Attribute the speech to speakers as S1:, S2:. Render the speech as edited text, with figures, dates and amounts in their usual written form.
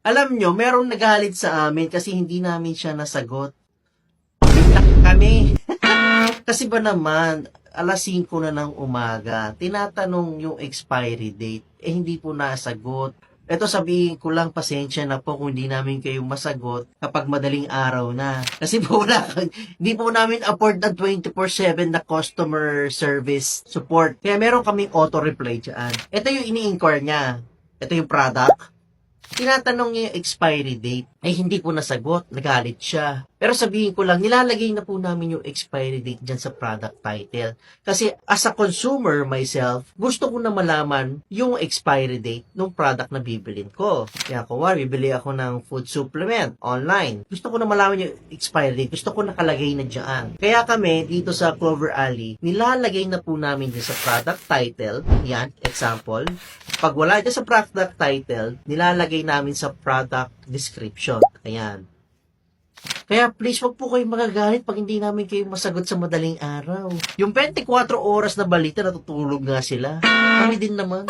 S1: Alam nyo, merong nagalit sa amin kasi hindi namin siya nasagot. Bintak kami. Kasi ba naman, alas 5 na ng umaga, tinatanong yung expiry date, hindi po nasagot. Eto sabihin ko lang, pasensya na po kung hindi namin kayo masagot kapag madaling araw na. Kasi po hindi po namin afford ng 24/7 na customer service support. Kaya meron kaming auto-reply dyan. Ito yung ini-inquire niya. Ito yung product. Tinatanong niya yung expiry date, ay hindi po nasagot, nagalit siya. Pero sabihin ko lang, nilalagay na po namin yung expiry date dyan sa product title. Kasi as a consumer myself, gusto ko na malaman yung expiry date ng product na bibilin ko. Kaya kung bibili ako ng food supplement online, gusto ko na malaman yung expiry date, gusto ko nakalagay na dyan. Kaya kami, dito sa Clover Alley, nilalagay na po namin dyan sa product title, yan, example. Pag wala dyan sa product title, nilalagay namin sa product description. Ayan. Kaya please, wag po kayong magagalit pag hindi namin kayo masagot sa madaling araw. Yung 24 oras na balita, natutulog nga sila. Kami din naman.